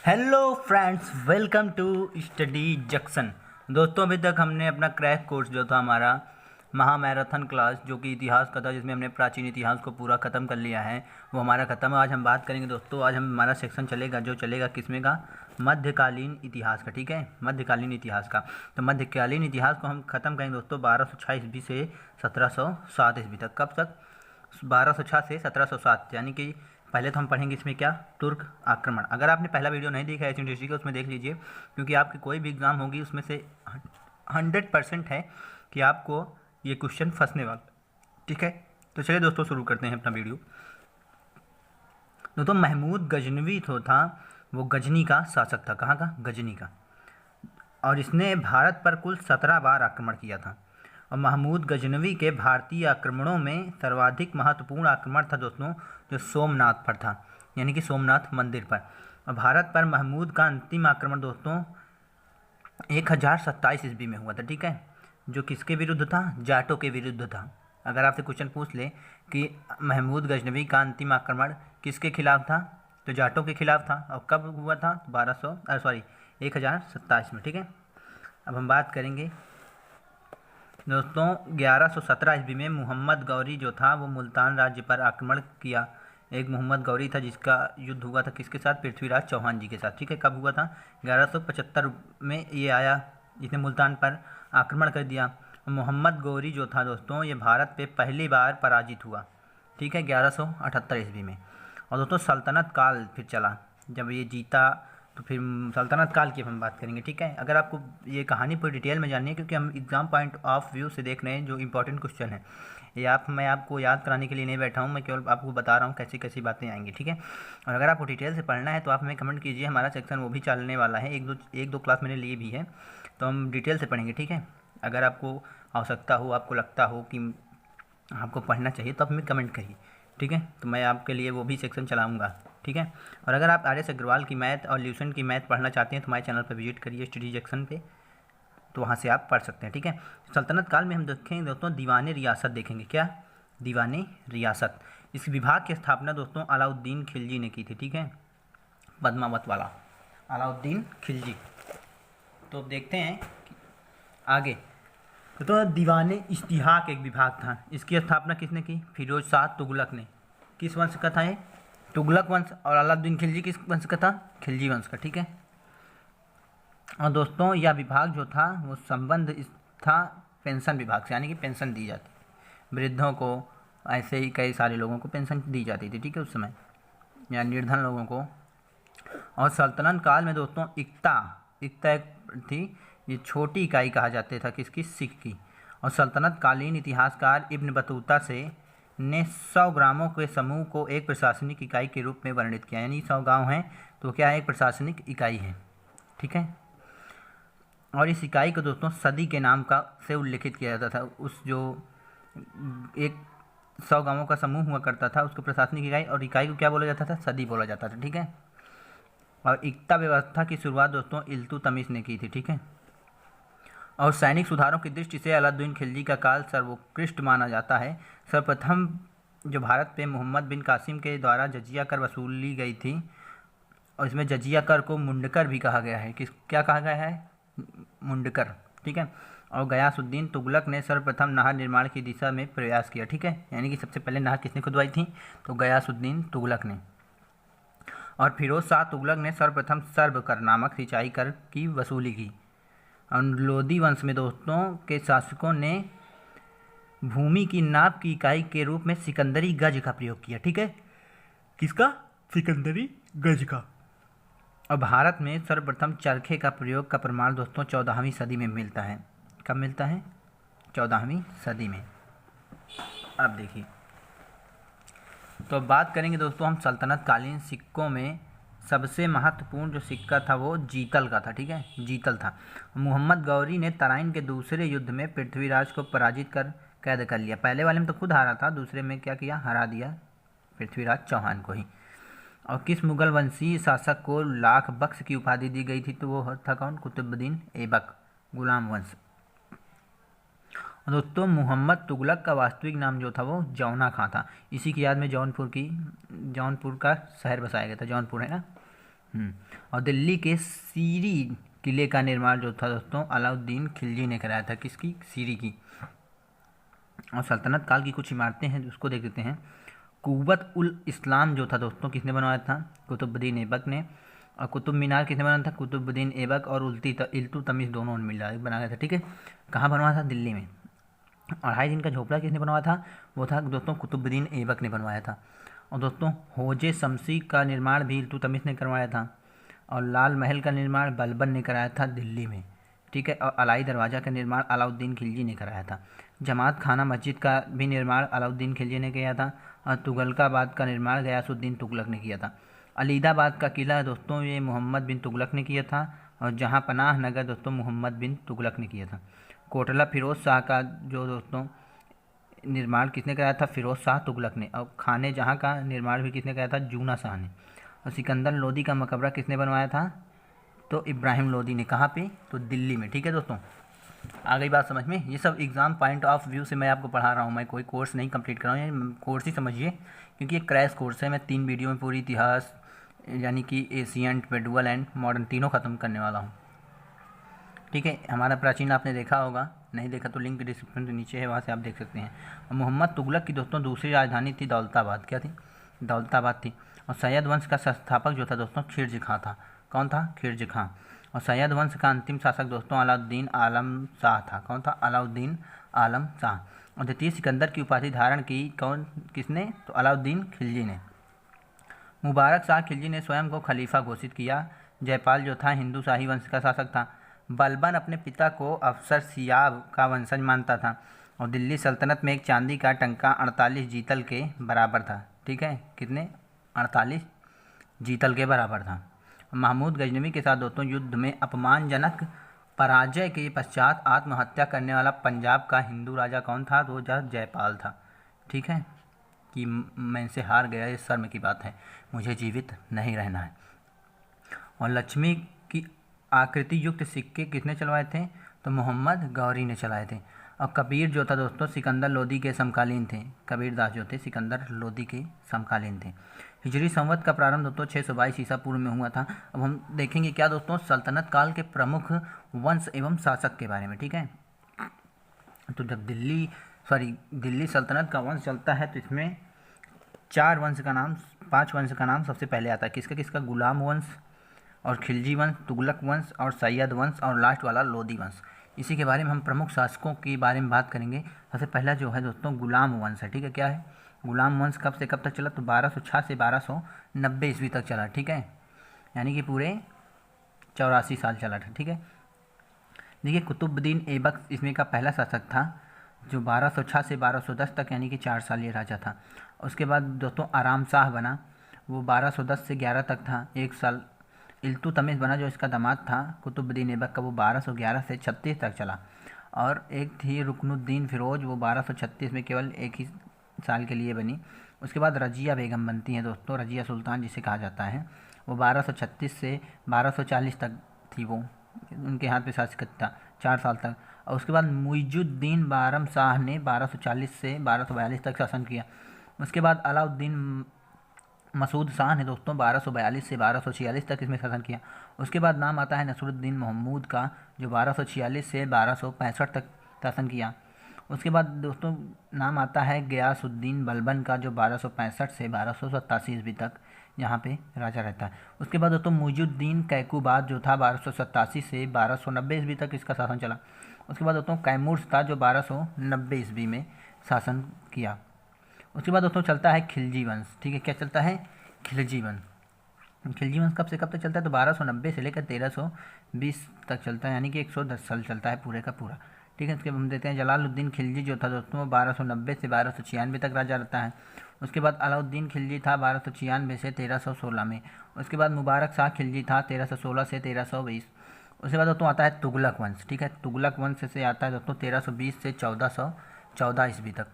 Hello friends, welcome to Study Junction. दोस्तों, अभी तक हमने अपना क्रैक कोर्स जो था हमारा महामैराथन क्लास, जो कि इतिहास का था, जिसमें हमने प्राचीन इतिहास को पूरा ख़त्म कर लिया है, वो हमारा ख़त्म है। आज हम बात करेंगे दोस्तों, आज हमारा सेक्शन चलेगा जो चलेगा किसमें का, मध्यकालीन इतिहास का। ठीक है, मध्यकालीन इतिहास का। तो मध्यकालीन इतिहास को हम ख़त्म करेंगे दोस्तों 1206 ईस्वी से 1707 ईस्वी तक। कब तक? 1206 से 1707, यानी कि पहले तो हम पढ़ेंगे इसमें क्या, तुर्क आक्रमण। अगर आपने पहला वीडियो नहीं देखा है एशियन हिस्ट्री का, उसमें देख लीजिए, क्योंकि आपकी कोई भी एग्ज़ाम होगी उसमें से 100% है कि आपको ये क्वेश्चन फंसने वाला। ठीक है, तो चलिए दोस्तों शुरू करते हैं अपना वीडियो। दोस्तों, महमूद गजनवी तो था, वो गजनी का शासक था। कहाँ का? गजनी का। और इसने भारत पर कुल 17 बार आक्रमण किया था। और महमूद गजनवी के भारतीय आक्रमणों में सर्वाधिक महत्वपूर्ण आक्रमण था दोस्तों जो सोमनाथ पर था, यानी कि सोमनाथ मंदिर पर। और भारत पर महमूद का अंतिम आक्रमण दोस्तों 1027 ईस्वी में हुआ था। ठीक है, जो किसके विरुद्ध था? जाटों के विरुद्ध था। अगर आपसे क्वेश्चन पूछ ले कि महमूद गजनवी का अंतिम आक्रमण किसके खिलाफ था, तो जाटों के खिलाफ था। और कब हुआ था? 1027 में। ठीक है, अब हम बात करेंगे दोस्तों 1117 ईस्वी में मोहम्मद गौरी जो था वो मुल्तान राज्य पर आक्रमण किया। एक मोहम्मद गौरी था जिसका युद्ध हुआ था किसके साथ? पृथ्वीराज चौहान जी के साथ। ठीक है, कब हुआ था? 1175 में ये आया, जिसने मुल्तान पर आक्रमण कर दिया। मोहम्मद गौरी जो था दोस्तों, ये भारत पे पहली बार पराजित हुआ। ठीक है, 1178 ईस्वी में। और दोस्तों सल्तनत काल फिर चला, जब ये जीता तो फिर सल्तनत काल की हम बात करेंगे। ठीक है, अगर आपको ये कहानी पूरी डिटेल में जाननी है, क्योंकि हम एग्जाम पॉइंट ऑफ व्यू से देख रहे हैं जो इंपॉर्टेंट क्वेश्चन है, ये मैं आपको याद कराने के लिए नहीं बैठा हूँ, मैं केवल आपको बता रहा हूँ कैसी कैसी बातें आएंगी। ठीक है, और अगर आपको डिटेल से पढ़ना है तो आप हमें कमेंट कीजिए, हमारा सेक्शन वो भी चलने वाला है, एक दो क्लास मैंने लिए भी है, तो हम डिटेल से पढ़ेंगे। ठीक है, अगर आपको आवश्यकता हो, आपको लगता हो कि आपको पढ़ना चाहिए, तो आप हमें कमेंट करिए। ठीक है, तो मैं आपके लिए वो भी सेक्शन चलाऊँगा। ठीक है, और अगर आप आर एस अग्रवाल की मैथ और ल्यूसन की मैथ पढ़ना चाहते हैं तो हमारे चैनल पर विजिट करिए स्टडी जंक्शन पे, तो वहाँ से आप पढ़ सकते हैं। ठीक है, सल्तनत काल में हम देखेंगे दोस्तों दीवाने रियासत देखेंगे। क्या? दीवाने रियासत। इस विभाग की स्थापना दोस्तों अलाउद्दीन खिलजी ने की थी। ठीक है, पद्मावत वाला अलाउद्दीन खिलजी। तो देखते हैं आगे। तो दीवाने इश्तिहाक एक विभाग था, इसकी स्थापना किसने की? फिरोज शाह तुगलक ने। किस वंश का था ये? तुगलक वंश। और अलाउद्दीन खिलजी किस वंश का था? खिलजी वंश का। ठीक है, और दोस्तों यह विभाग जो था वो संबंध था पेंशन विभाग से, यानी कि पेंशन दी जाती, वृद्धों को, ऐसे ही कई सारे लोगों को पेंशन दी जाती थी। ठीक है, उस समय, या निर्धन लोगों को। और सल्तनत काल में दोस्तों इक्ता एक थी, ये छोटी इकाई कहा जाते था किसकी? सिख की। और सल्तनत कालीन इतिहासकार इब्न बतूता ने 100 ग्रामों के समूह को एक प्रशासनिक इकाई के रूप में वर्णित किया, यानी 100 गांव हैं तो क्या है? एक प्रशासनिक इकाई है। ठीक है, और इस इकाई को दोस्तों सदी के नाम का से उल्लेखित किया जाता था। उस जो एक 100 गांवों का समूह हुआ करता था उसको प्रशासनिक इकाई, और इकाई को क्या बोला जाता था? सदी बोला जाता था। ठीक है, और इक्ता व्यवस्था की शुरुआत दोस्तों इल्तुतमिश ने की थी। ठीक है, और सैनिक सुधारों की दृष्टि से अलाउद्दीन खिलजी का काल सर्वोत्कृष्ट माना जाता है। सर्वप्रथम जो भारत पे मोहम्मद बिन कासिम के द्वारा जजिया कर वसूली गई थी, और इसमें जजिया कर को मुंडकर भी कहा गया है। क्या कहा गया है? मुंडकर। ठीक है, और गयासुद्दीन तुगलक ने सर्वप्रथम नहर निर्माण की दिशा में प्रयास किया। ठीक है, यानी कि सबसे पहले नहर किसने खुदवाई थी? तो गयासुद्दीन तुगलक ने। और फिरोज शाह तुगलक ने सर्वप्रथम सर्व कर नामक सिंचाई कर की वसूली की। और लोदी वंश में दोस्तों के शासकों ने भूमि की नाप की इकाई के रूप में सिकंदरी गज का प्रयोग किया। ठीक है, किसका? सिकंदरी गज का। और भारत में सर्वप्रथम चरखे का प्रयोग का प्रमाण दोस्तों 14वीं सदी में मिलता है। कब मिलता है? 14वीं सदी में। अब देखिए, तो बात करेंगे दोस्तों हम सल्तनत कालीन सिक्कों में सबसे महत्वपूर्ण जो सिक्का था वो जीतल का था। ठीक है, जीतल था। मोहम्मद गौरी ने तराइन के दूसरे युद्ध में पृथ्वीराज को पराजित कर कैद कर लिया। पहले वाले में तो खुद हारा था, दूसरे में क्या किया? हरा दिया पृथ्वीराज चौहान को ही। और किस मुगल वंशीय शासक को लाख बख्श की उपाधि दी गई थी? तो वो था कौन? कुतुबुद्दीन ऐबक, गुलाम वंश। दोस्तों मोहम्मद तुगलक का वास्तविक नाम जो था वो जौना खां था। इसी की याद में जौनपुर का शहर बसाया गया था। जौनपुर है ना। और दिल्ली के सीरी किले का निर्माण जो था दोस्तों अलाउद्दीन खिलजी ने कराया था। किसकी? सीरी की। और सल्तनत काल की कुछ इमारतें हैं उसको देख लेते हैं। कुव्वत उल इस्लाम जो था दोस्तों किसने बनवाया था? कुतुबुद्दीन ऐबक ने। और कुतुब मीनार किसने बनाया था? कुतुबुद्दीन ऐबक और इल्तुतमिश दोनों ने मिला बनाया था। ठीक है, कहाँ बनवाया था? दिल्ली में। 2.5 दिन का झोपड़ा किसने बनवाया था? वो था दोस्तों कुतुबुद्दीन ऐबक ने बनवाया था। और दोस्तों होजे शमसी का निर्माण भी इल्तुतमिश ने करवाया था। और लाल महल का निर्माण बलबन ने कराया था दिल्ली में। ठीक है, और अलाई दरवाज़ा का निर्माण अलाउद्दीन खिलजी ने कराया था। जमात खाना मस्जिद का भी निर्माण अलाउद्दीन खिलजी ने किया था। और तुगलकाबाद का निर्माण गयासुद्दीन तुगलक ने किया था। अलीदाबाद का किला दोस्तों ये मोहम्मद बिन तुगलक ने किया था। और जहाँ पनाह नगर दोस्तों मोहम्मद बिन तुगलक ने किया था। कोटला फिरोज़ शाह का जो दोस्तों निर्माण किसने कराया था? फिरोज़ शाह तुगलक ने। और खाने जहाँ का निर्माण भी किसने कराया था? जूना शाह ने। और सिकंदर लोदी का मकबरा किसने बनवाया था? तो इब्राहिम लोदी ने। कहाँ पे? तो दिल्ली में। ठीक है दोस्तों, आ गई बात समझ में। ये सब एग्ज़ाम पॉइंट ऑफ व्यू से मैं आपको पढ़ा रहा हूँ, मैं कोई कोर्स नहीं कंप्लीट कर रहा हूँ, कोर्स ही समझिए, क्योंकि ये क्रैश कोर्स है। मैं 3 वीडियो में पूरी इतिहास यानी कि एशियंट, मेडुअल एंड मॉडर्न तीनों ख़त्म करने वाला हूँ। ठीक है, हमारा प्राचीन आपने देखा होगा, नहीं देखा तो लिंक डिस्क्रिप्शन के नीचे है, वहाँ से आप देख सकते हैं। और मोहम्मद तुगलक की दोस्तों दूसरी राजधानी थी दौलताबाद। क्या थी? दौलताबाद थी। और सैयद वंश का संस्थापक जो था दोस्तों खिलजी खां था। कौन था? खिलजी खां। और सैयद वंश का अंतिम शासक दोस्तों अलाउद्दीन आलम शाह था। कौन था? अलाउद्दीन आलम शाह। और द्वितीय सिकंदर की उपाधि धारण की किसने? तो अलाउद्दीन खिलजी ने। मुबारक शाह खिलजी ने स्वयं को खलीफा घोषित किया। जयपाल जो था हिंदू शाही वंश का शासक था। बलबन अपने पिता को अफसर सियाब का वंशज मानता था। और दिल्ली सल्तनत में एक चांदी का टंका 48 जीतल के बराबर था। ठीक है, कितने? 48 जीतल के बराबर था। महमूद गजनवी के साथ दोस्तों युद्ध में अपमानजनक पराजय के पश्चात आत्महत्या करने वाला पंजाब का हिंदू राजा कौन था? तो जयपाल था। ठीक है, कि मैं इनसे हार गया, ये शर्म की बात है, मुझे जीवित नहीं रहना है। और लक्ष्मी की आकृति युक्त सिक्के किसने चलवाए थे? तो मोहम्मद गौरी ने चलाए थे। और कबीर जो था दोस्तों सिकंदर लोदी के समकालीन थे। कबीर दास जो थे सिकंदर लोदी के समकालीन थे। हिजरी संवत का प्रारंभ दोस्तों 622 ईसा पूर्व में हुआ था। अब हम देखेंगे क्या दोस्तों? सल्तनत काल के प्रमुख वंश एवं शासक के बारे में। ठीक है, तो जब दिल्ली सल्तनत का वंश चलता है तो इसमें 5 वंश का नाम सबसे पहले आता है। किसका किसका? गुलाम वंश और खिलजी वंश, तुगलक वंश और सैयद वंश और लास्ट वाला लोदी वंश। इसी के बारे में हम प्रमुख शासकों के बारे में बात करेंगे। सबसे पहला जो है दोस्तों गुलाम वंश है। ठीक है, क्या है? गुलाम वंश कब से कब तक चला? तो 1206 से 1290 ईस्वी तक चला। ठीक है, यानी कि पूरे 84 साल चला था। ठीक है, देखिए कुतुबुद्दीन ऐबक इसमें का पहला शासक था जो 1206 से 1210 तक यानी कि 4 साल ये राजा था। उसके बाद दोस्तों आराम शाह बना, वो 1210 से 11 तक था, 1 साल। इल्तुतमिश बना जो इसका दामाद था कुतुबुद्दीन ऐबक का, वो 1211 से 36 तक चला। और एक थी रुकनुद्दीन फिरोज, वो 1236 में केवल 1 ही साल के लिए बनी। उसके बाद रजिया बेगम बनती हैं दोस्तों, रजिया सुल्तान जिसे कहा जाता है, वो 1236 से 1240 तक थी, वो उनके हाथ पे शासक था 4 साल तक। और उसके बाद मुइजुद्दीन बारम शाह ने 1240 से 1242 तक शासन किया। उसके बाद अलाउद्दीन मसूद शाह ने दोस्तों 1242 से 1246 तक इसमें शासन किया। उसके बाद नाम आता है नसरुद्दीन महमूद का जो 1246 से 1265 तक शासन किया। उसके बाद दोस्तों नाम आता है गयासुद्दीन बलबन का जो 1265 से 1287 ईस्वी तक यहाँ पे राजा रहता है। उसके बाद दोस्तों मुइजुद्दीन कैकूबाद जो था 1287 से 1290 ईस्वी तक इसका शासन चला। उसके बाद दोस्तों कैमूर्स था जो 1290 ईस्वी में शासन किया। उसके बाद दोस्तों चलता है खिलजी वंश। ठीक है, क्या चलता है? खिलजी वंश। खिलजी वंश कब से कब तक चलता है? तो 1290 से लेकर 1320 तक चलता है, यानी कि 110 साल चलता है पूरे का पूरा। ठीक है, इसके हम देते हैं जलालुद्दीन खिलजी जो था दोस्तों वो 1290 से 1296 तक राजा रहता है। उसके बाद अलाउद्दीन खिलजी था 1296 से 1316 में। उसके बाद मुबारक शाह खिलजी था 1316 से 1320। उसके बाद दोस्तों आता है तुगलक वंश। ठीक है, तुगलक वंश से आता है दोस्तों 1320 से 1414 ईस्वी तक।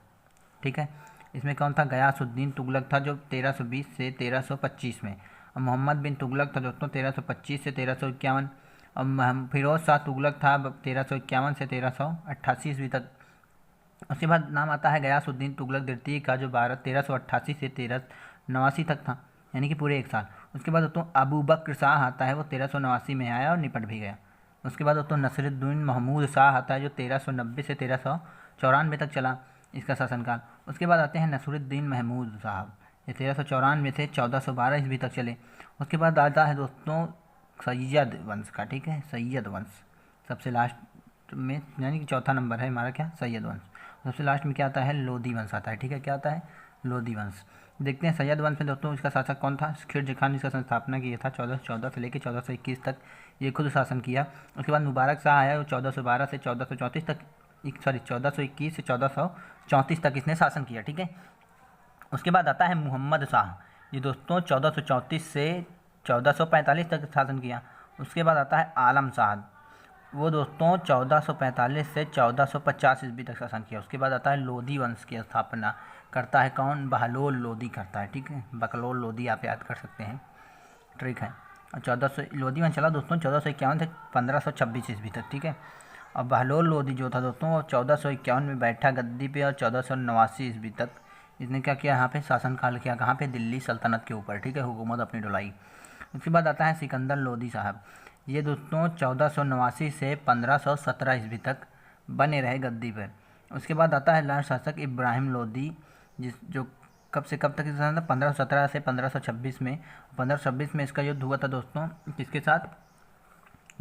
ठीक है, इसमें कौन था? गयासुद्दीन तुगलक था जो 1320 से 1325 में। और मोहम्मद बिन तुगलक था दोस्तों 1325 से 1351। और फिरोज शाह तुगलक था 1351 से 1388 ईस्वी तक। उसके बाद नाम आता है गयासुद्दीन तुगलक द्वितीय का जो 1388 से 1389 तक था, यानी कि पूरे 1 साल। उसके बाद दोस्तों अबू बकर शाह आता है, वो 1389 में आया और निपट भी गया। उसके बाद दोस्तों नसरुद्दीन महमूद शाह आता है, जो 1390 से 1394 तक चला इसका शासनकाल। उसके बाद आते हैं नसरुद्दीन महमूद साहब, ये 1394 से 1412 ईस्वी तक चले। उसके बाद आता है दोस्तों सैयद वंश का, ठीक है, सैयद वंश सबसे लास्ट में, यानी कि चौथा नंबर है हमारा क्या, सैयद वंश। सबसे लास्ट में क्या आता है, लोधी वंश आता है, ठीक है, क्या आता है, लोधी वंश। देखते हैं सैयद वंश में दोस्तों इसका शासक कौन था, खिलजी खान ने इसका स्थापना किया था 1414 से लेकर 1421 तक ये खुद शासन किया। उसके बाद मुबारक शाह आया, वो 1412 से 1434 तक, 1421 से 1434 तक इसने शासन किया, ठीक है। उसके बाद आता है मोहम्मद शाह, ये दोस्तों 1434 से 1445 तक शासन किया। उसके बाद आता है आलम शाह, वो दोस्तों 1445 से 1450 ईस्वी तक शासन किया। उसके बाद आता है लोधी वंश की स्थापना करता है कौन, बहलोल लोधी करता है, ठीक है, बकलोल लोधी आप याद कर सकते हैं, ठीक है। और 1400 लोधी वंश चला दोस्तों 1451 से 1526 ईस्वी तक, ठीक है। और बहलोल लोधी जो था दोस्तों वो 1451 में बैठा गद्दी पे, और 1489 ईस्वी तक इसने क्या किया, यहाँ पे शासनकाल किया, कहाँ पे, दिल्ली सल्तनत के ऊपर, ठीक है, हुकूमत अपनी डुलाई। उसके बाद आता है सिकंदर लोधी साहब, ये दोस्तों 1489 से 1517 ईस्वी तक बने रहे गद्दी पर। उसके बाद आता है लाल शासक इब्राहिम लोधी, जो कब से कब तक शासन था, 1517 से 1526 में। 1526 में इसका युद्ध हुआ था दोस्तों किसके साथ,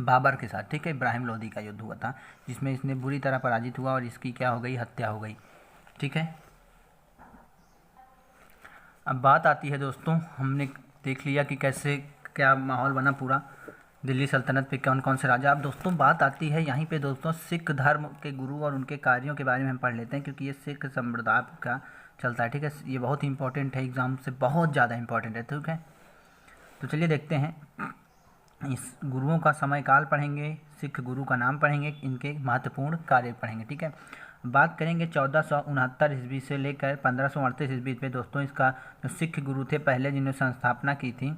बाबर के साथ, ठीक है, इब्राहिम लोधी का युद्ध हुआ था, जिसमें इसने बुरी तरह पराजित हुआ और इसकी क्या हो गई, हत्या हो गई, ठीक है। अब बात आती है दोस्तों, हमने देख लिया कि कैसे क्या माहौल बना पूरा दिल्ली सल्तनत पे, कौन कौन से राजा। अब दोस्तों बात आती है यहीं पे दोस्तों सिख धर्म के गुरु और उनके कार्यों के बारे में हम पढ़ लेते हैं, क्योंकि ये सिख संप्रदाय का चलता है, ठीक है, ये बहुत इंपॉर्टेंट है, एग्जाम से बहुत ज़्यादा इंपॉर्टेंट है, ठीक है। तो चलिए देखते हैं, इस गुरुओं का समय काल पढ़ेंगे, सिख गुरु का नाम पढ़ेंगे, इनके महत्वपूर्ण कार्य पढ़ेंगे, ठीक है। बात करेंगे 1469 ईस्वी से लेकर 1538 ईस्वी पे दोस्तों, इसका जो सिख गुरु थे पहले जिन्होंने संस्थापना की थी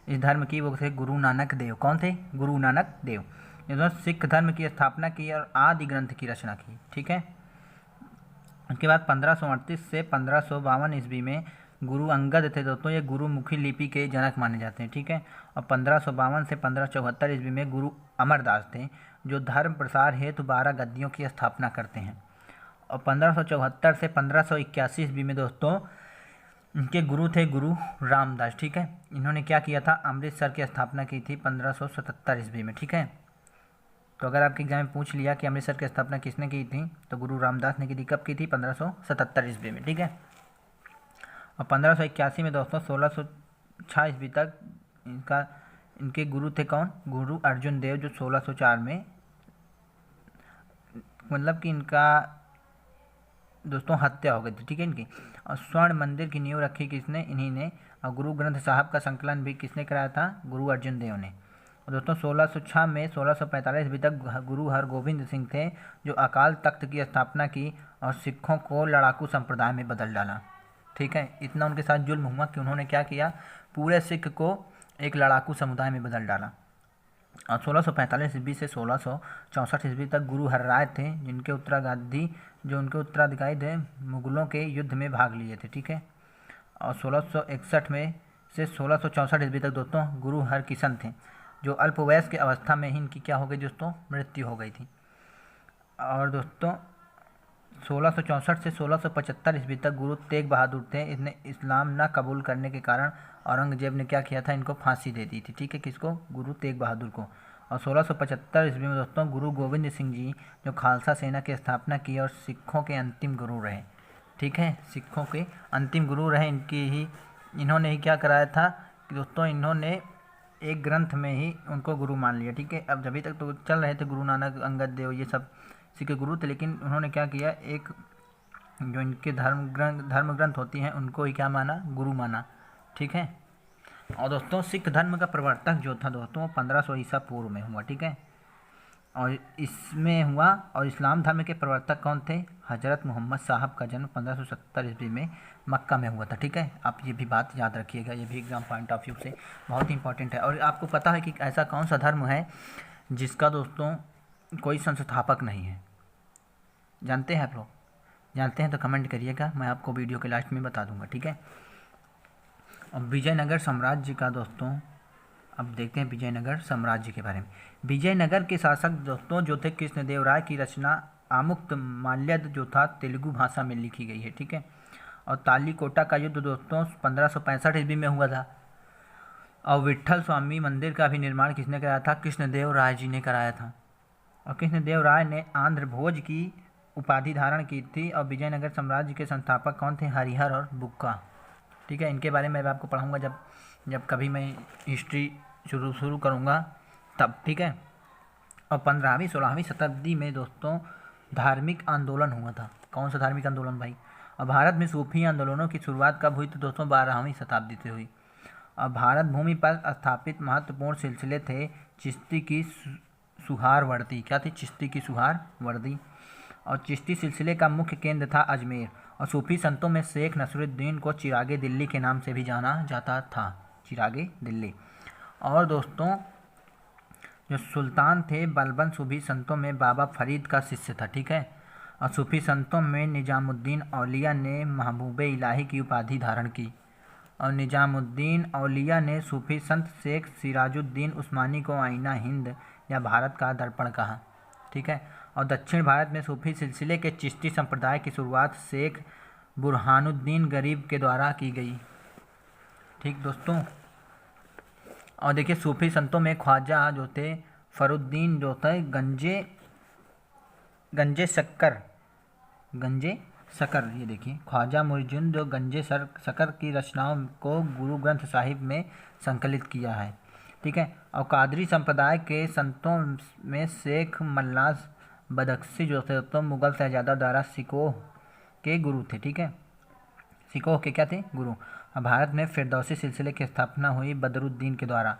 इस धर्म की, वो थे गुरु नानक देव। कौन थे, गुरु नानक देव, जिन्होंने सिख धर्म की स्थापना की और आदि ग्रंथ की रचना की, ठीक है। उसके बाद 1538 से 1552 ईस्वी में गुरु अंगद थे दोस्तों, ये गुरुमुखी लिपि के जनक माने जाते हैं, ठीक है। और 1552 से 1574 ईस्वी में गुरु अमरदास थे, जो धर्म प्रसार हेतु 12 गद्दियों की स्थापना करते हैं। और 1574 से 1581 ईस्वी में दोस्तों इनके गुरु थे गुरु रामदास, ठीक है। इन्होंने क्या किया था, अमृतसर की स्थापना की थी 1577 ईस्वी में, ठीक है। तो अगर आपके एग्जाम में पूछ लिया कि अमृतसर की स्थापना किसने की थी, तो गुरु रामदास ने की थी। कब की थी, 1577 ईस्वी में, ठीक है। और 1581 में दोस्तों 1606 ईस्वी तक इनके गुरु थे कौन, गुरु अर्जुन देव, जो 1604 में, मतलब कि इनका दोस्तों हत्या हो गई थी, ठीक है, इनकी। और स्वर्ण मंदिर की नींव रखी किसने, इन्हीं ने। और गुरु ग्रंथ साहब का संकलन भी किसने कराया था, गुरु अर्जुन देव ने। और दोस्तों 1606 में 1645 ईस्वी तक गुरु हरगोविंद सिंह थे, जो अकाल तख्त की स्थापना की और सिखों को लड़ाकू संप्रदाय में बदल डाला, ठीक है। इतना उनके साथ जुल्म हुआ कि उन्होंने क्या किया, पूरे सिख को एक लड़ाकू समुदाय में बदल डाला। और 1645 ईस्वी से 1664 ईस्वी तक गुरु हरराय थे, जिनके उत्तराधिकारी जो उनके उत्तराधिकारी थे मुगलों के युद्ध में भाग लिए थे, ठीक है। और 1661 में से 1664 ईस्वी तक दोस्तों गुरु हरकिशन थे, जो अल्प वयस की अवस्था में ही इनकी क्या हो गई दोस्तों, मृत्यु हो गई थी। और दोस्तों 1664 से 1675 ईस्वी तक गुरु तेग बहादुर थे, इसने इस्लाम न कबूल करने के कारण औरंगजेब ने क्या किया था, इनको फांसी दे दी थी, ठीक है, किसको, गुरु तेग बहादुर को। और 1675 ईस्वी में दोस्तों गुरु गोविंद सिंह जी, जो खालसा सेना की स्थापना की और सिखों के अंतिम गुरु रहे, ठीक है, सिखों के अंतिम गुरु रहे, इन्होंने ही क्या कराया था कि दोस्तों इन्होंने एक ग्रंथ में ही उनको गुरु मान लिया, ठीक है। अब जब तक तो चल रहे थे गुरु नानक, अंगद देव, ये सब सिख गुरु थे, लेकिन उन्होंने क्या किया, एक जो इनके धर्म ग्रंथ होती हैं उनको ही क्या माना, गुरु माना, ठीक है। और दोस्तों सिख धर्म का प्रवर्तक जो था दोस्तों 1500 ईसा पूर्व में हुआ, ठीक है। और इसमें हुआ, और इस्लाम धर्म के प्रवर्तक कौन थे, हज़रत मोहम्मद साहब का जन्म 1570 ईस्वी में मक्का में हुआ था, ठीक है। आप ये भी बात याद रखिएगा, ये भी एग्जाम पॉइंट ऑफ व्यू से बहुत इंपॉर्टेंट है। और आपको पता है कि ऐसा कौन सा धर्म है जिसका दोस्तों कोई संस्थापक नहीं है, जानते हैं आप लोग, जानते हैं तो कमेंट करिएगा, मैं आपको वीडियो के लास्ट में बता दूंगा, ठीक है। और विजयनगर साम्राज्य का दोस्तों, अब देखते हैं विजयनगर साम्राज्य के बारे में। विजयनगर के शासक दोस्तों जो थे कृष्णदेवराय की रचना आमुक्त माल्यद जो था तेलुगु भाषा में लिखी गई है, ठीक है। और तालीकोटा का युद्ध दोस्तों 1565 ईस्वी में हुआ था। और विट्ठल स्वामी मंदिर का भी निर्माण किसने कराया था? कृष्णदेव राय जी ने कराया था। और कृष्णदेव राय ने आंध्र भोज की उपाधि धारण की थी। और विजयनगर साम्राज्य के संस्थापक कौन थे? हरिहर और बुक्का, ठीक है। इनके बारे में मैं आपको पढ़ाऊँगा जब कभी मैं हिस्ट्री शुरू करूँगा तब, ठीक है। और 15वीं 16वीं शताब्दी में दोस्तों धार्मिक आंदोलन हुआ था। कौन सा धार्मिक आंदोलन भाई? और भारत में सूफी आंदोलनों की शुरुआत कब हुई? तो दोस्तों 12वीं शताब्दी से हुई। और भारत भूमि पर स्थापित महत्वपूर्ण सिलसिले थे चिश्ती की सुहारवर्दी। क्या थी? चिश्ती की सुहारवर्दी। और चिश्ती सिलसिले का मुख्य केंद्र था अजमेर। और सूफी संतों में शेख नसरुद्दीन को चिरागे दिल्ली के नाम से भी जाना जाता था, चिरागे दिल्ली। और दोस्तों जो सुल्तान थे बलबन सूफी संतों में बाबा फरीद का शिष्य था, ठीक है। और सूफी संतों में निजामुद्दीन औलिया ने महबूबे इलाही की उपाधि धारण की। और निजामुद्दीन औलिया ने सूफी संत शेख सिराजुद्दीन उस्मानी को आईना हिंद या भारत का दर्पण कहा, ठीक है। और दक्षिण भारत में सूफी सिलसिले के चिश्ती संप्रदाय की शुरुआत शेख बुरहानुद्दीन गरीब के द्वारा की गई, ठीक दोस्तों। और देखिए सूफी संतों में ख्वाजा जो थे फरुद्दीन जो थे गंजे शक्कर, ये देखिए ख्वाजा मुइजुद्दीन जो गंजे शक्कर की रचनाओं को गुरु ग्रंथ साहिब में संकलित किया है, ठीक है। और कादरी संप्रदाय के संतों में शेख मल्लास बदख्शी जो थे तो मुगल शहजादा द्वारा सिकोह के गुरु थे, ठीक है। सिकोह के क्या थे? गुरु। और भारत में फिरदौसी सिलसिले की स्थापना हुई बदरुद्दीन के द्वारा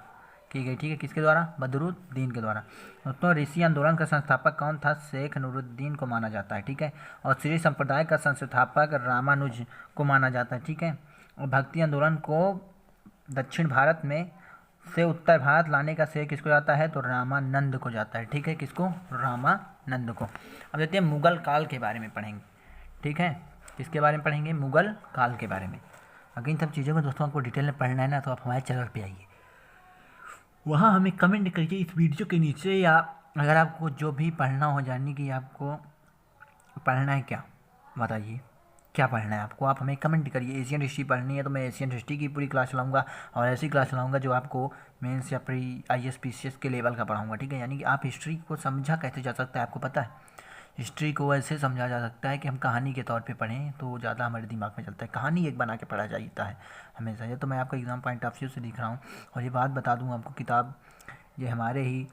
की गई, ठीक है। किसके द्वारा? बदरुद्दीन के द्वारा। दोस्तों ऋषि आंदोलन का संस्थापक कौन था? शेख नूरुद्दीन को माना जाता है, ठीक है। और श्री संप्रदाय का संस्थापक रामानुज को माना जाता है, ठीक है। और भक्ति आंदोलन को दक्षिण भारत में से उत्तर भारत लाने का श्रेय किसको जाता है? तो रामानंद को जाता है, ठीक है। किसको? रामानंद को। अब देखते हैं मुगल काल के बारे में पढ़ेंगे, ठीक है। किसके बारे में पढ़ेंगे? मुगल काल के बारे में। अगर इन सब चीज़ों को दोस्तों आपको डिटेल में पढ़ना है ना तो आप हमारे चैनल पे आइए, वहाँ हमें कमेंट करिए इस वीडियो के नीचे। या अगर आपको जो भी पढ़ना हो, जानने की आपको पढ़ना है क्या, बताइए क्या पढ़ना है आपको, आप हमें कमेंट करिए। एशियन हिस्ट्री पढ़नी है तो मैं एशियन हिस्ट्री की पूरी क्लास लाऊंगा और ऐसी क्लास लाऊंगा जो आपको मेंस या प्री IAS PCS के लेवल का पढ़ाऊंगा, ठीक है। यानी कि आप हिस्ट्री को समझा कैसे जा सकता है, आपको पता है हिस्ट्री को ऐसे समझा जा सकता है कि हम कहानी के तौर पे पढ़ें तो ज़्यादा हमारे दिमाग में चलता है। कहानी एक बना के पढ़ा जाता है हमेशा। ये तो मैं आपको एग्ज़ाम पॉइंट ऑफ व्यू से दिख रहा हूँ। और ये बात बता दूँ आपको, किताब ये हमारे ही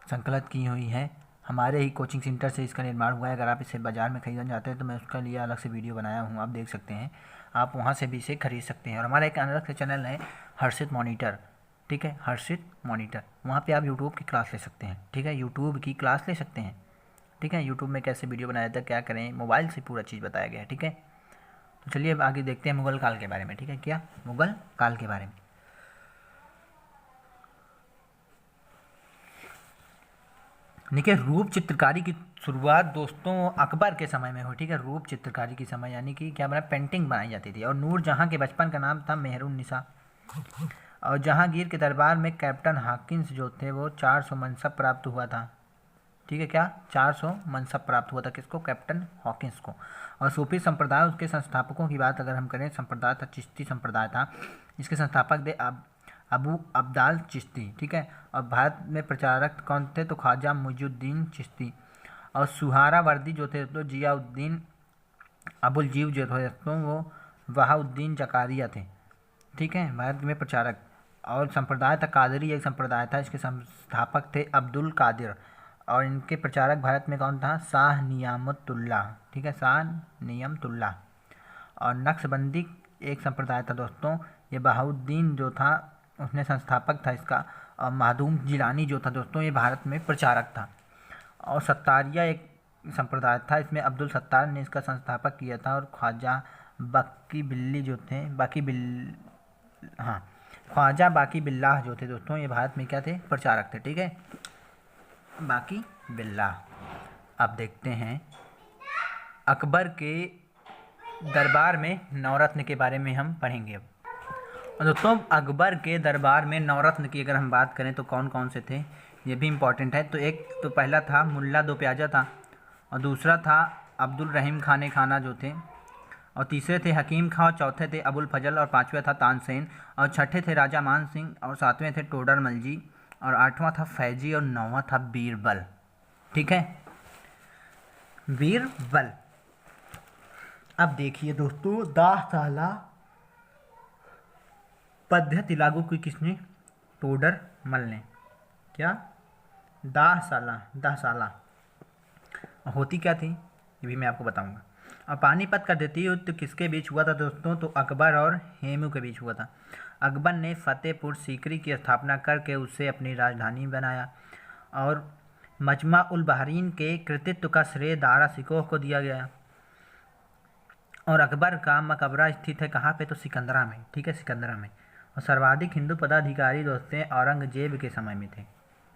संकलित की हुई है, हमारे ही कोचिंग सेंटर से इसका निर्माण हुआ है। अगर आप इसे बाज़ार में खरीदना चाहते हैं तो मैं उसका लिए अलग से वीडियो बनाया हूँ, आप देख सकते हैं। आप वहाँ से भी इसे खरीद सकते हैं। और हमारा एक अलग से चैनल है हर्षित मॉनिटर, ठीक है, हर्षित मॉनिटर। वहाँ पे आप यूट्यूब की क्लास ले सकते हैं, ठीक है, यूट्यूब की क्लास ले सकते हैं, ठीक है। यूट्यूब में कैसे वीडियो बनाया जाता है, क्या करें, मोबाइल से पूरा चीज़ बताया गया है, ठीक है। तो चलिए अब आगे देखते हैं मुगल काल के बारे में, ठीक है। क्या? मुगल काल के बारे में। देखिए रूप चित्रकारी की शुरुआत दोस्तों अकबर के समय में हुई, ठीक है। रूप चित्रकारी की समय यानी कि क्या बना, पेंटिंग बनाई जाती थी। और नूरजहाँ के बचपन का नाम था मेहरुन्निसा। और जहांगीर के दरबार में कैप्टन हॉकिंस जो थे वो 400 मनसब प्राप्त हुआ था, ठीक है। क्या? 400 मनसब प्राप्त हुआ था किसको? कैप्टन हॉकिंस को। और सूफी संप्रदाय उसके संस्थापकों की बात अगर हम करें, संप्रदाय था चिश्ती संप्रदाय था, इसके संस्थापक थे अबू अब्दाल चिश्ती, ठीक है। और भारत में प्रचारक कौन थे? तो ख्वाजा मुइजुद्दीन चिश्ती। और सुहारावर्दी जो थे तो जियाउद्दीन अबुल जीव जो थे तो वो वहाउद्दीन जकारिया थे, ठीक है, भारत में प्रचारक। और संप्रदाय था कादरी, एक संप्रदाय था, इसके संस्थापक थे अब्दुल कादिर। और इनके प्रचारक भारत में कौन था? शाह नियामतुल्लाह, ठीक है, शाह नियामतुल्लाह। और नक्शबंदी एक संप्रदाय था दोस्तों, ये बहाउद्दीन जो था उसने संस्थापक था इसका। और माधूम जिलानी जो था दोस्तों ये भारत में प्रचारक था। और सत्तारिया एक संप्रदाय था, इसमें अब्दुल सत्तार ने इसका संस्थापक किया था। और ख्वाजा बाकी बिल्ली जो थे ख्वाजा बाकी बिल्लाह जो थे दोस्तों ये भारत में क्या थे? प्रचारक थे, ठीक है, बाकी बिल्लाह। अब देखते हैं अकबर के दरबार में नवरत्न के बारे में हम पढ़ेंगे अब। और दोस्तों अकबर के दरबार में नवरत्न की अगर हम बात करें तो कौन कौन से थे, ये भी इम्पोर्टेंट है। तो एक तो पहला था मुल्ला दो प्याजा था, और दूसरा था अब्दुल रहीम खाने खाना जो थे, और तीसरे थे हकीम खां, और चौथे थे अबुल फजल, और पाँचवें था तानसेन, और छठे थे राजा मान सिंह, और सातवें थे टोडर मलजी, और आठवां था फैजी, और नौवां था बीरबल। ठीक है, बीरबल। अब देखिए दोस्तों, दाह साला पद्धति लागू की किसने? टोडर मल ने। क्या? दाह साला होती क्या थी ये भी मैं आपको बताऊंगा। और पानीपत का द्वितीय युद्ध किसके बीच हुआ था दोस्तों? तो अकबर और हेमू के बीच हुआ था। अकबर ने फतेहपुर सीकरी की स्थापना करके उसे अपनी राजधानी बनाया, और मजमा उल बहरीन के कृतित्व का श्रेय दारा सिकोह को दिया गया। और अकबर का मकबरा स्थित है कहाँ पे? तो सिकंदरा में। ठीक है, सिकंदरा में। और सर्वाधिक हिंदू पदाधिकारी दोस्तों औरंगजेब के समय में थे।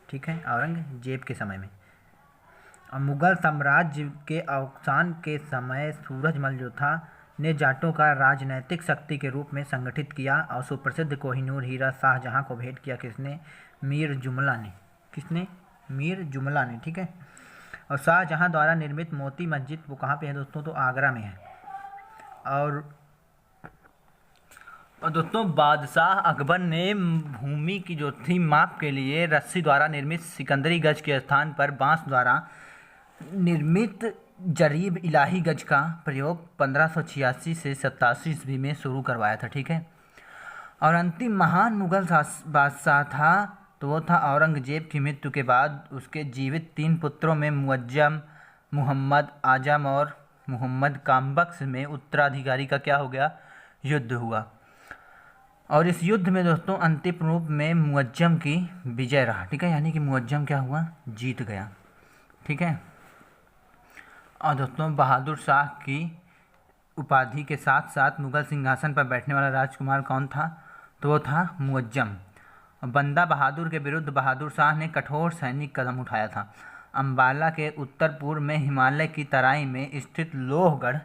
ठीक है, औरंगजेब के समय में। और मुगल साम्राज्य के अवसान के समय सूरजमल जो था ने जाटों का राजनैतिक शक्ति के रूप में संगठित किया, और सुप्रसिद्ध कोहिनूर हीरा शाहजहां को भेंट किया किसने? मीर जुमला ने। किसने? मीर जुमला ने। ठीक है। और शाहजहां द्वारा निर्मित मोती मस्जिद वो कहाँ पे है दोस्तों? तो आगरा में है। और दोस्तों बादशाह अकबर ने भूमि की जो थी माप के लिए रस्सी द्वारा निर्मित सिकंदरी गज के स्थान पर बांस द्वारा निर्मित जरीब इलाही गज का प्रयोग 1586 से 87 ईस्वी में शुरू करवाया था। ठीक है। और अंतिम महान मुगल बादशाह था तो वो था औरंगजेब की मृत्यु के बाद उसके जीवित 3 पुत्रों में मुअज्जम, मुहम्मद आजम और मुहम्मद कामबख्श में उत्तराधिकारी का क्या हो गया? युद्ध हुआ। और इस युद्ध में दोस्तों अंतिम रूप में मुअज्जम की विजय रहा। ठीक है, यानी कि मुअज्जम क्या हुआ? जीत गया। ठीक है। और दोस्तों बहादुर शाह की उपाधि के साथ साथ मुगल सिंहासन पर बैठने वाला राजकुमार कौन था? तो वो था मुअज्जम। बंदा बहादुर के विरुद्ध बहादुर शाह ने कठोर सैनिक कदम उठाया था। अम्बाला के उत्तर पूर्व में हिमालय की तराई में स्थित लोहगढ़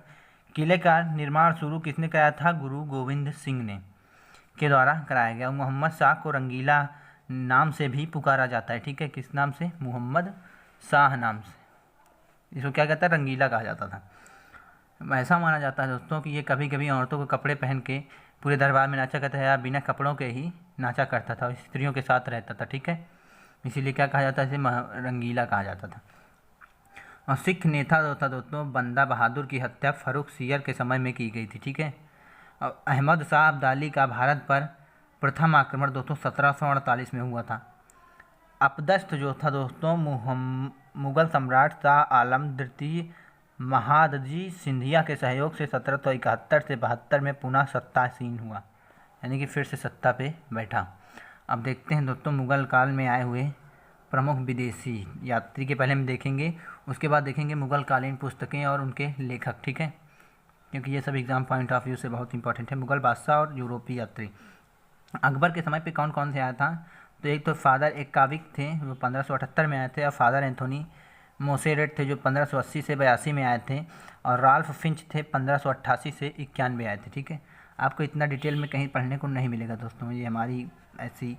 किले का निर्माण शुरू किसने कराया था? गुरु गोविंद सिंह ने के द्वारा कराया गया। मोहम्मद शाह को रंगीला नाम से भी पुकारा जाता है। ठीक है, किस नाम से? मोहम्मद शाह नाम से। इसको क्या कहता है? रंगीला कहा जाता था। ऐसा माना जाता है दोस्तों कि ये कभी कभी औरतों को कपड़े पहन के पूरे दरबार में नाचा करता है, या बिना कपड़ों के ही नाचा करता था, स्त्रियों के साथ रहता था। ठीक है, इसीलिए क्या कहा जाता है? इसे रंगीला कहा जाता था। और सिख नेता जो था दोस्तों बंदा बहादुर की हत्या फर्रुख सियर के समय में की गई थी। ठीक है। और अहमद शाह अब्दाली का भारत पर प्रथम आक्रमण दोस्तों 1748 में हुआ था। अपदस्थ जो था दोस्तों मुगल सम्राट शाह आलम द्वितीय महादजी सिंधिया के सहयोग से 1771 से 72 में पुनः सत्तासीन हुआ, यानी कि फिर से सत्ता पे बैठा। अब देखते हैं दोस्तों मुगल काल में आए हुए प्रमुख विदेशी यात्री के पहले हम देखेंगे, उसके बाद देखेंगे मुगल कालीन पुस्तकें और उनके लेखक। ठीक है, क्योंकि ये सब एग्जाम पॉइंट ऑफ व्यू से बहुत इंपॉर्टेंट है। मुगल बादशाह और यूरोपीय यात्री। अकबर के समय पे कौन कौन से आया था? तो एक तो फादर एक्काविक थे वो 1578 में आए थे, और फादर एंथोनी मोसेरेट थे जो 1580 से 82 में आए थे, और राल्फ फिंच थे 1588 से 91 आए थे। ठीक है, आपको इतना डिटेल में कहीं पढ़ने को नहीं मिलेगा दोस्तों, ये हमारी ऐसी,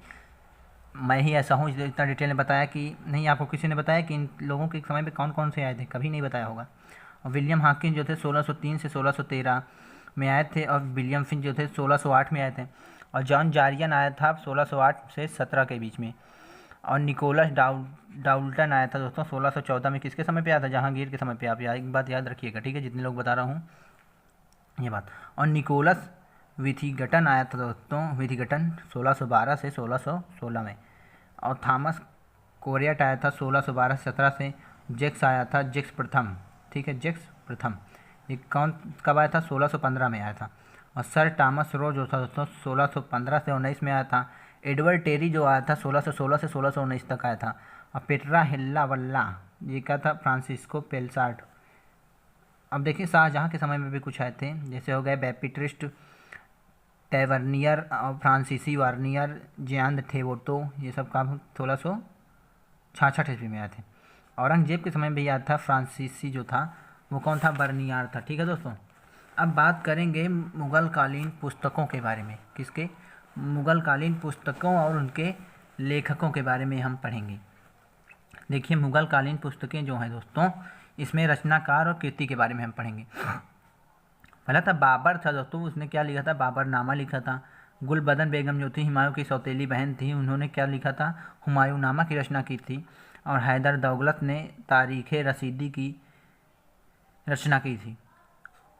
मैं ही ऐसा हूँ इसलिए इतना डिटेल में बताया कि नहीं आपको किसी ने बताया कि इन लोगों के समय पे कौन कौन से आए थे, कभी नहीं बताया होगा। और विलियम हॉकिंस जो थे 1603 से 1613 में आए थे, और विलियम फिंच जो थे 1608 में आए थे, और जॉन जारियन आया था 1608 से 17 के बीच में, और निकोलस डाउल्टन आया था दोस्तों 1614 में। किसके समय पे आया था? जहांगीर के समय पे। आप एक बात याद रखिएगा, ठीक है, जितने लोग बता रहा हूँ ये बात। और निकोलस विथिगटन आया था दोस्तों, विथिगटन 1612 से 1616 में। और थॉमस कोरियट आया था 1612 से 17 से। जेक्स आया था, जेक्स प्रथम। ठीक है, जेक्स प्रथम ये कौन कब आया था? 1615 में आया था। और सर टॉमस रो जो था दोस्तों 1615 से 19 में आया था। एडवर्ड टेरी जो आया था 1616 से 1619 तक आया था। और पेट्रा हिल्ला वल्ला ये क्या था? फ्रांसिस्को पेलसार्ट। अब देखिए शाहजहाँ के समय में भी कुछ आए थे, जैसे हो गए बैपिट्रिस्ट टेवर्नियर और फ्रांसीसी वार्नियर, जियांद थेवोटो, ये सब काम 1666 ईस्वी में आए थे। औरंगजेब के समय में भी आया था फ्रांसीसी जो था वो कौन था? बर्नियार था। ठीक है दोस्तों, अब बात करेंगे मुगल कालीन पुस्तकों के बारे में। किसके? मुग़ल कालीन पुस्तकों और उनके लेखकों के बारे में हम पढ़ेंगे। देखिए, मुग़ल कालीन पुस्तकें जो हैं दोस्तों, इसमें रचनाकार और कृति के बारे में हम पढ़ेंगे। पहला था बाबर था दोस्तों, उसने क्या लिखा था? बाबरनामा लिखा था। गुलबदन बेगम जो थी, हुमायूं की सौतेली बहन थी, उन्होंने क्या लिखा था? हुमायूंनामा की रचना की थी। और हैदर दौलत ने तारीख़ रसीदी की रचना की थी।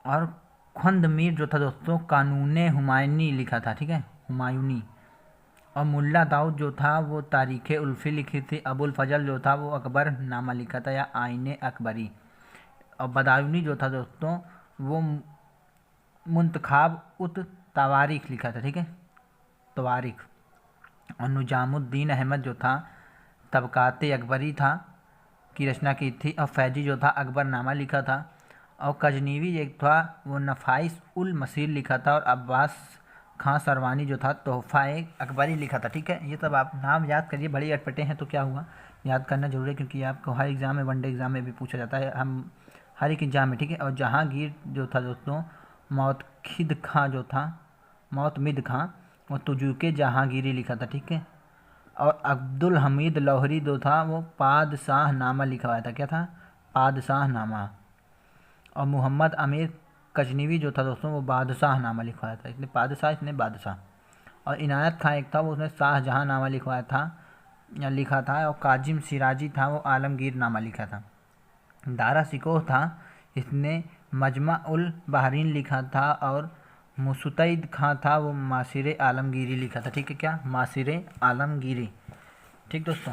और ख्वांद मीर जो था दोस्तों, कानून हुमायूनी लिखा था, ठीक है, हुमायूनी। और मुल्ला दाऊद जो था वो तारीख़ उल्फ़ी लिखी थी। अबुल फजल जो था वो अकबर नामा लिखा था, या आइन अकबरी। और बदायूनी जो था दोस्तों वो मुंतखाब उत तवारीख लिखा था, ठीक है, तवारीख। और निजामुद्दीन अहमद जो था तबकात अकबरी था की रचना की थी। और फैजी जो था अकबरनामा लिखा था। और गजनीवी एक था वो नफाइस उल मसीर लिखा था। और अब्बास खां सरवानी जो था तोहफ़ा अकबरी लिखा था, ठीक है। ये सब आप नाम याद करिए, बड़ी अटपटे हैं तो क्या हुआ, याद करना जरूरी है, क्योंकि आपको हर एग्ज़ाम में, वनडे एग्ज़ाम में भी पूछा जाता है, हम हर एक एग्ज़ाम में, ठीक है। और जहांगीर जो था दोस्तों, मौतखिद खां जो था, मौतमिद खां, वो तुजुके जहांगीरी लिखा था, ठीक है। और अब्दुल हमीद लाहौरी जो था वो पादशाह नामा लिखा हुआ था, क्या था? पादशाह नामा। और मोहम्मद अमीर गजनीवी जो था दोस्तों वो बादशाह नामा लिखवाया था, इसने बादशाह, इसने बादशाह। और इनायत खां एक था, वो उसने शाहजहाँ नामा लिखवाया था या लिखा था। और काजिम सिराजी था, वो आलमगीर नामा लिखा था। दारा शिकोह था, इसने मजमा उल बहरीन लिखा था। और मुस्तैद खां था, वो मासिर आलमगीरी लिखा था, ठीक है, क्या? मासिर आलमगीरी, ठीक दोस्तों।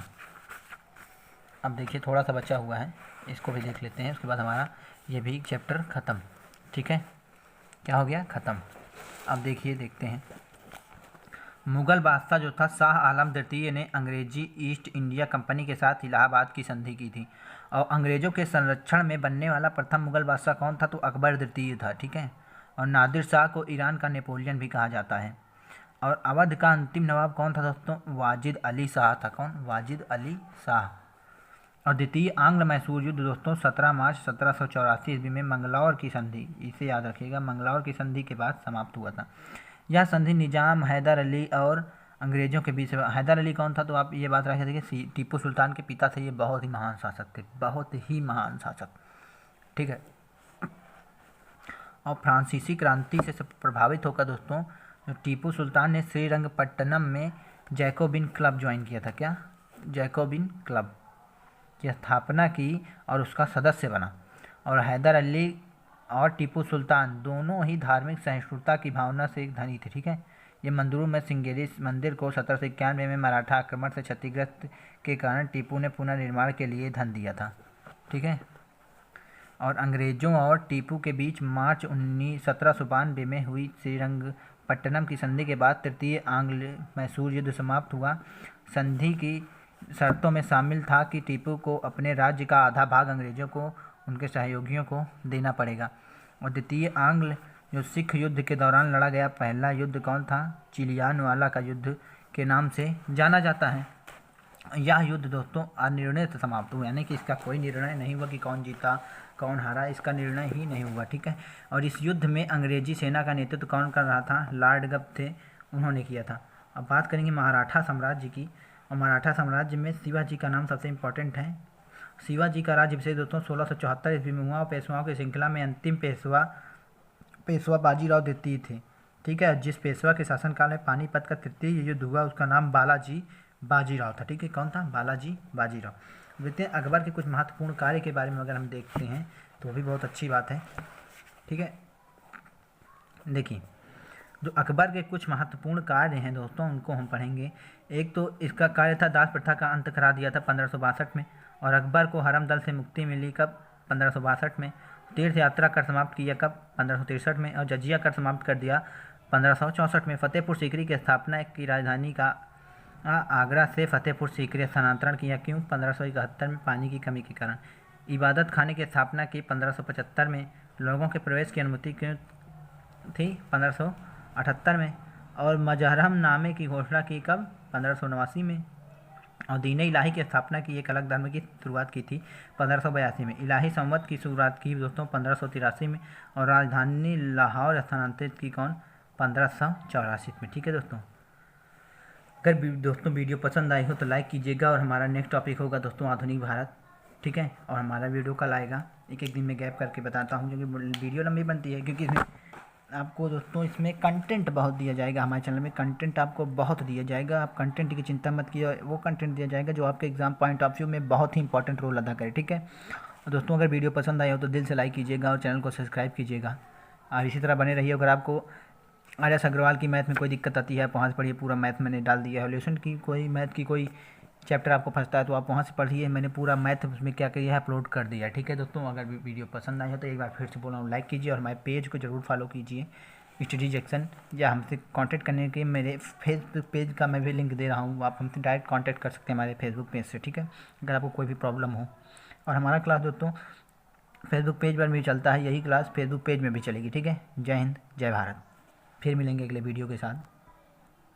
अब देखिए थोड़ा सा बचा हुआ है, इसको भी देख लेते हैं, उसके बाद हमारा ये भी चैप्टर ख़त्म, ठीक है। क्या हो गया? ख़त्म। अब देखिए, देखते हैं। मुग़ल बादशाह जो था शाह आलम द्वितीय ने अंग्रेजी ईस्ट इंडिया कंपनी के साथ इलाहाबाद की संधि की थी। और अंग्रेज़ों के संरक्षण में बनने वाला प्रथम मुग़ल बादशाह कौन था? तो अकबर द्वितीय था, ठीक है। और नादिर शाह को ईरान का नेपोलियन भी कहा जाता है। और अवध का अंतिम नवाब कौन था दोस्तों? वाजिद अली शाह था। कौन? वाजिद अली शाह। और द्वितीय आंग्ल मैसूर युद्ध दोस्तों 17 मार्च 1784 ईस्वी में मंगलौर की संधि, इसे याद रखिएगा, मंगलौर की संधि के बाद समाप्त हुआ था। यह संधि निजाम हैदर अली और अंग्रेज़ों के बीच। हैदर अली कौन था? तो आप ये बात रखिए कि टीपू सुल्तान के पिता थे, ये बहुत ही महान शासक थे, बहुत ही महान शासक, ठीक है। और फ्रांसीसी क्रांति से प्रभावित होकर दोस्तों टीपू सुल्तान ने श्रीरंगपट्टनम में जैकोबिन क्लब ज्वाइन किया था, क्या? जैकोबिन क्लब की स्थापना की और उसका सदस्य बना। और हैदर अली और टीपू सुल्तान दोनों ही धार्मिक सहिष्णुता की भावना से एक धनी थे, ठीक है। ये मंदिरों में सिंगेरी मंदिर को 1791 में मराठा आक्रमण से क्षतिग्रस्त के कारण टीपू ने पुनर्निर्माण के लिए धन दिया था, ठीक है। और अंग्रेज़ों और टीपू के बीच मार्च 1792 में हुई श्रीरंगपट्टनम की संधि के बाद तृतीय आंग्ल मैसूर युद्ध समाप्त हुआ। संधि की शर्तों में शामिल था कि टीपू को अपने राज्य का आधा भाग अंग्रेज़ों को उनके सहयोगियों को देना पड़ेगा। और द्वितीय आंग्ल जो सिख युद्ध के दौरान लड़ा गया पहला युद्ध कौन था? चिलियानवाला का युद्ध के नाम से जाना जाता है। यह युद्ध दोस्तों अनिर्णय से समाप्त हुआ, यानी कि इसका कोई निर्णय नहीं हुआ कि कौन जीता कौन हारा, इसका निर्णय ही नहीं हुआ, ठीक है। और इस युद्ध में अंग्रेजी सेना का नेतृत्व कौन कर रहा था? लॉर्ड गब थे, उन्होंने किया था। अब बात करेंगे मराठा साम्राज्य की। और मराठा साम्राज्य में शिवाजी का नाम सबसे इम्पोर्टेंट है। शिवाजी का राज्याभिषेक दोस्तों 1674 ईस्वी में हुआ। और पेशवाओं की श्रृंखला में अंतिम पेशवा बाजीराव द्वितीय थे, ठीक है। जिस पेशवा के शासनकाल में पानीपत का तृतीय युद्ध हुआ उसका नाम बालाजी बाजीराव था, ठीक है। कौन था? बालाजी बाजीराव। देखते हैं अकबर के कुछ महत्वपूर्ण कार्य के बारे में अगर हम देखते हैं तो भी बहुत अच्छी बात है, ठीक है। देखिए, जो अकबर के कुछ महत्वपूर्ण कार्य हैं दोस्तों उनको हम पढ़ेंगे। एक तो इसका कार्य था दास प्रथा का अंत करा दिया था 1562 में। और अकबर को हरम दल से मुक्ति मिली कब? 1562 में। तीर्थ यात्रा कर समाप्त किया कब? 1563 में। और जजिया कर समाप्त कर दिया 1564 में। फतेहपुर सीकरी की स्थापना की राजधानी का आगरा से फतेहपुर सीकरी स्थानांतरण किया, क्यों? 1571 में पानी की कमी के कारण। इबादत खाने की स्थापना की 1575 में। लोगों के प्रवेश की अनुमति क्यों थी? 1578 में। और मजहरम नामे की घोषणा की कब? 1589 में। और दीन इलाही की स्थापना की, एक अलग धर्म की शुरुआत की थी 1582 में। इलाही संवत की शुरुआत की दोस्तों 1583 में। और राजधानी लाहौर स्थानांतरित की कौन? 1584 में, ठीक है दोस्तों। अगर दोस्तों वीडियो पसंद आई हो तो लाइक कीजिएगा, और हमारा नेक्स्ट टॉपिक होगा दोस्तों आधुनिक भारत, ठीक है। और हमारा वीडियो कल आएगा, एक एक दिन में गैप करके बताता हूँ, क्योंकि वीडियो लंबी बनती है, क्योंकि इसमें आपको दोस्तों इसमें कंटेंट बहुत दिया जाएगा। हमारे चैनल में कंटेंट आपको बहुत दिया जाएगा, आप कंटेंट की चिंता मत कीजिए, वो कंटेंट दिया जाएगा जो आपके एग्जाम पॉइंट ऑफ व्यू में बहुत ही इंपॉर्टेंट रोल अदा करे, ठीक है। और दोस्तों अगर वीडियो पसंद आया हो तो दिल से लाइक कीजिएगा और चैनल को सब्सक्राइब कीजिएगा, और इसी तरह बने रहिए। अगर आपको आर्यस अग्रवाल की मैथ में कोई दिक्कत आती है, आप वहाँ से पढ़िए, पूरा मैथ मैंने डाल दिया है। सॉल्यूशन की कोई मैथ की कोई चैप्टर आपको फंसता है तो आप वहाँ से पढ़िए, मैंने पूरा मैथ उसमें क्या किया है अपलोड कर दिया है, ठीक है दोस्तों। अगर वीडियो पसंद आया हो तो एक बार फिर से बोल रहा हूँ, लाइक कीजिए और हमारे पेज को जरूर फॉलो कीजिए स्टडी जैक्सन, या हमसे कांटेक्ट करने के मेरे फेसबुक पेज का मैं भी लिंक दे रहा हूँ, आप हमसे डायरेक्ट कांटेक्ट कर सकते हैं हमारे फेसबुक पेज से, ठीक है, अगर आपको कोई भी प्रॉब्लम हो। और हमारा क्लास दोस्तों फेसबुक पेज पर भी चलता है, यही क्लास फेसबुक पेज में भी चलेगी, ठीक है। जय हिंद, जय भारत। फिर मिलेंगे अगले वीडियो के साथ।